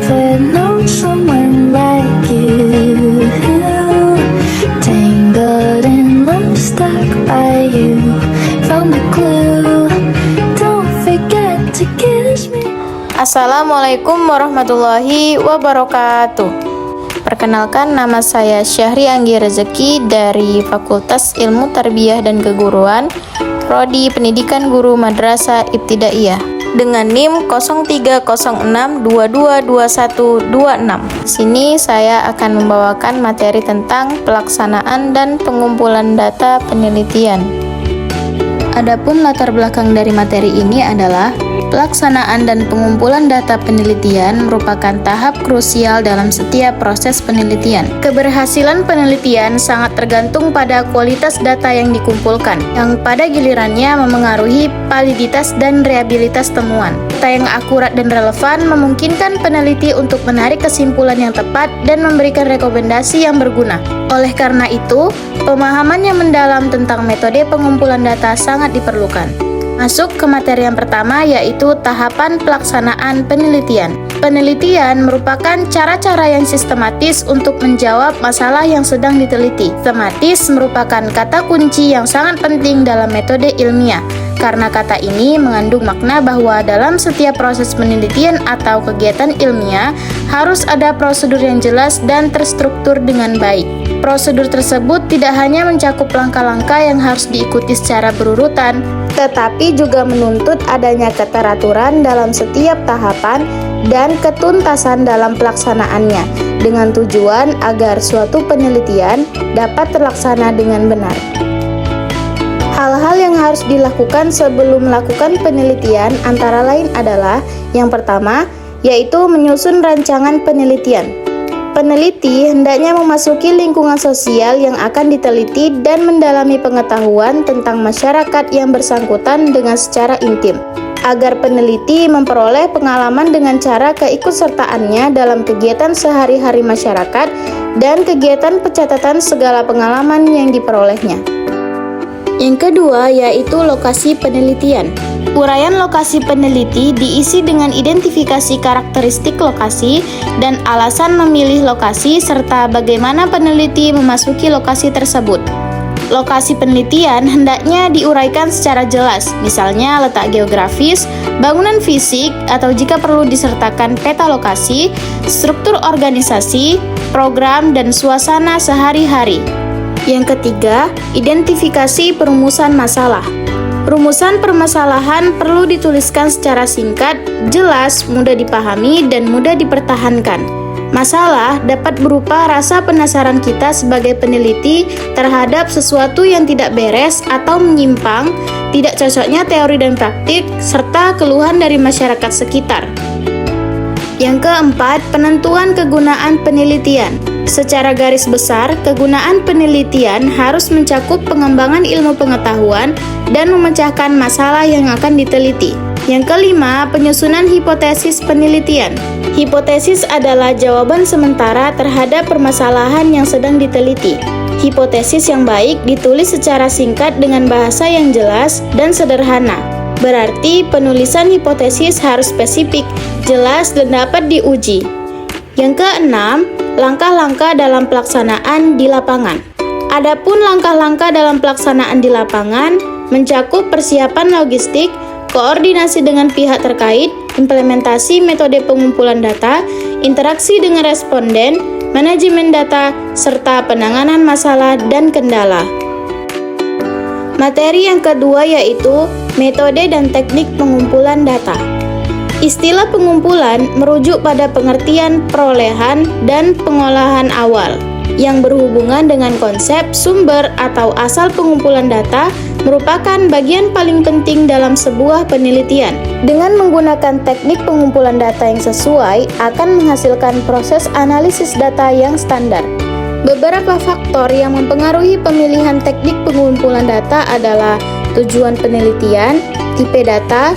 ever known someone like you. Tangled in love, stuck by you. Found the clue. Don't forget to kiss me. Assalamualaikum warahmatullahi wabarakatuh. Perkenalkan, nama saya Syahri Anggi Rezeki dari Fakultas Ilmu Tarbiyah dan Keguruan, Prodi Pendidikan Guru Madrasah Ibtidaiyah dengan NIM 0306222126. Di sini saya akan membawakan materi tentang pelaksanaan dan pengumpulan data penelitian. Adapun latar belakang dari materi ini adalah pelaksanaan dan pengumpulan data penelitian merupakan tahap krusial dalam setiap proses penelitian. Keberhasilan penelitian sangat tergantung pada kualitas data yang dikumpulkan, yang pada gilirannya memengaruhi validitas dan reliabilitas temuan. Data yang akurat dan relevan memungkinkan peneliti untuk menarik kesimpulan yang tepat dan memberikan rekomendasi yang berguna. Oleh karena itu, pemahaman yang mendalam tentang metode pengumpulan data sangat diperlukan. Masuk ke materi yang pertama, yaitu tahapan pelaksanaan penelitian. Penelitian merupakan cara-cara yang sistematis untuk menjawab masalah yang sedang diteliti. Sistematis merupakan kata kunci yang sangat penting dalam metode ilmiah, karena kata ini mengandung makna bahwa dalam setiap proses penelitian atau kegiatan ilmiah harus ada prosedur yang jelas dan terstruktur dengan baik. Prosedur tersebut tidak hanya mencakup langkah-langkah yang harus diikuti secara berurutan, tetapi juga menuntut adanya keteraturan dalam setiap tahapan dan ketuntasan dalam pelaksanaannya, dengan tujuan agar suatu penelitian dapat terlaksana dengan benar. Hal-hal yang harus dilakukan sebelum melakukan penelitian antara lain adalah: yang pertama, yaitu menyusun rancangan penelitian. Peneliti hendaknya memasuki lingkungan sosial yang akan diteliti dan mendalami pengetahuan tentang masyarakat yang bersangkutan dengan secara intim, agar peneliti memperoleh pengalaman dengan cara keikutsertaannya dalam kegiatan sehari-hari masyarakat dan kegiatan pencatatan segala pengalaman yang diperolehnya. Yang kedua, yaitu lokasi penelitian. Uraian lokasi peneliti diisi dengan identifikasi karakteristik lokasi dan alasan memilih lokasi serta bagaimana peneliti memasuki lokasi tersebut. Lokasi penelitian hendaknya diuraikan secara jelas, misalnya letak geografis, bangunan fisik, atau jika perlu disertakan peta lokasi, struktur organisasi, program, dan suasana sehari-hari. Yang ketiga, identifikasi perumusan masalah. Rumusan permasalahan perlu dituliskan secara singkat, jelas, mudah dipahami, dan mudah dipertahankan. Masalah dapat berupa rasa penasaran kita sebagai peneliti terhadap sesuatu yang tidak beres atau menyimpang, tidak cocoknya teori dan praktik, serta keluhan dari masyarakat sekitar. Yang keempat, penentuan kegunaan penelitian. Secara garis besar, kegunaan penelitian harus mencakup pengembangan ilmu pengetahuan dan memecahkan masalah yang akan diteliti. Yang kelima, penyusunan hipotesis penelitian. Hipotesis adalah jawaban sementara terhadap permasalahan yang sedang diteliti. Hipotesis yang baik ditulis secara singkat dengan bahasa yang jelas dan sederhana. Berarti penulisan hipotesis harus spesifik, jelas, dan dapat diuji. Yang keenam, langkah-langkah dalam pelaksanaan di lapangan. Adapun langkah-langkah dalam pelaksanaan di lapangan mencakup persiapan logistik, koordinasi dengan pihak terkait, implementasi metode pengumpulan data, interaksi dengan responden, manajemen data, serta penanganan masalah dan kendala. Materi yang kedua yaitu metode dan teknik pengumpulan data. Istilah pengumpulan merujuk pada pengertian perolehan dan pengolahan awal yang berhubungan dengan konsep sumber atau asal pengumpulan data merupakan bagian paling penting dalam sebuah penelitian. Dengan menggunakan teknik pengumpulan data yang sesuai akan menghasilkan proses analisis data yang standar. Beberapa faktor yang mempengaruhi pemilihan teknik pengumpulan data adalah tujuan penelitian, tipe data,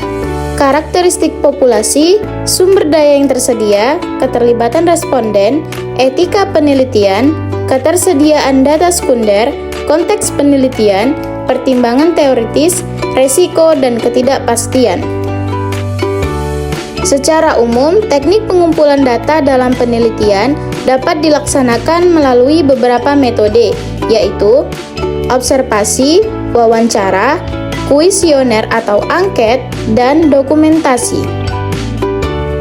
karakteristik populasi, sumber daya yang tersedia, keterlibatan responden, etika penelitian, ketersediaan data sekunder, konteks penelitian, pertimbangan teoritis, resiko, dan ketidakpastian. Secara umum, teknik pengumpulan data dalam penelitian dapat dilaksanakan melalui beberapa metode, yaitu observasi, wawancara, kuesioner atau angket, dan dokumentasi.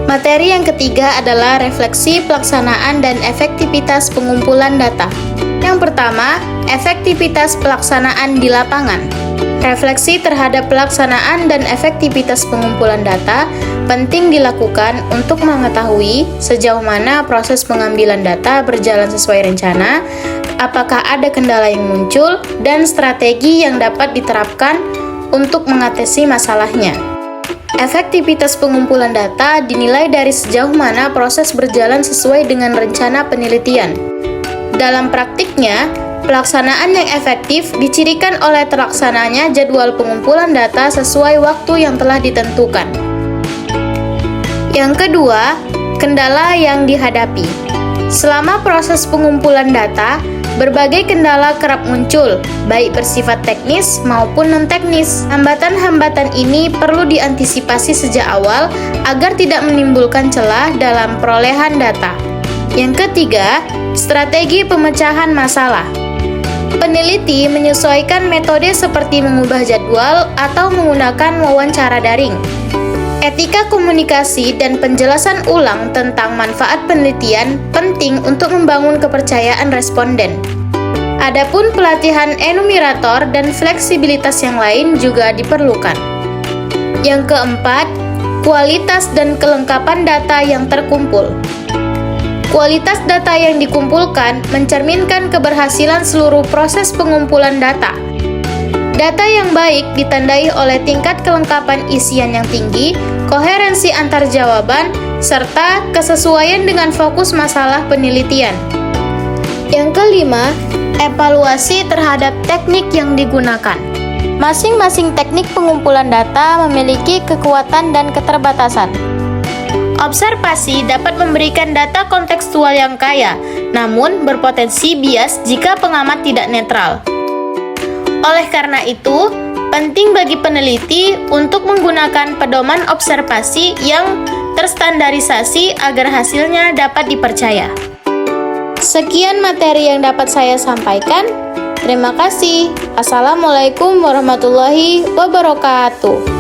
Materi yang ketiga adalah refleksi pelaksanaan dan efektivitas pengumpulan data. Yang pertama, efektivitas pelaksanaan di lapangan. Refleksi terhadap pelaksanaan dan efektivitas pengumpulan data penting dilakukan untuk mengetahui sejauh mana proses pengambilan data berjalan sesuai rencana, apakah ada kendala yang muncul, dan strategi yang dapat diterapkan untuk mengatasi masalahnya. Efektivitas pengumpulan data dinilai dari sejauh mana proses berjalan sesuai dengan rencana penelitian. Dalam praktiknya, pelaksanaan yang efektif dicirikan oleh terlaksananya jadwal pengumpulan data sesuai waktu yang telah ditentukan. Yang kedua, kendala yang dihadapi. Selama proses pengumpulan data, berbagai kendala kerap muncul, baik bersifat teknis maupun non-teknis. Hambatan-hambatan ini perlu diantisipasi sejak awal agar tidak menimbulkan celah dalam perolehan data. Yang ketiga, strategi pemecahan masalah. Peneliti menyesuaikan metode seperti mengubah jadwal atau menggunakan wawancara daring. Etika komunikasi dan penjelasan ulang tentang manfaat penelitian penting untuk membangun kepercayaan responden. Adapun pelatihan enumerator dan fleksibilitas yang lain juga diperlukan. Yang keempat, kualitas dan kelengkapan data yang terkumpul. Kualitas data yang dikumpulkan mencerminkan keberhasilan seluruh proses pengumpulan data. Data yang baik ditandai oleh tingkat kelengkapan isian yang tinggi, koherensi antar jawaban, serta kesesuaian dengan fokus masalah penelitian. Yang kelima, evaluasi terhadap teknik yang digunakan. Masing-masing teknik pengumpulan data memiliki kekuatan dan keterbatasan. Observasi dapat memberikan data kontekstual yang kaya, namun berpotensi bias jika pengamat tidak netral. Oleh karena itu, penting bagi peneliti untuk menggunakan pedoman observasi yang terstandarisasi agar hasilnya dapat dipercaya. Sekian materi yang dapat saya sampaikan. Terima kasih. Assalamualaikum warahmatullahi wabarakatuh.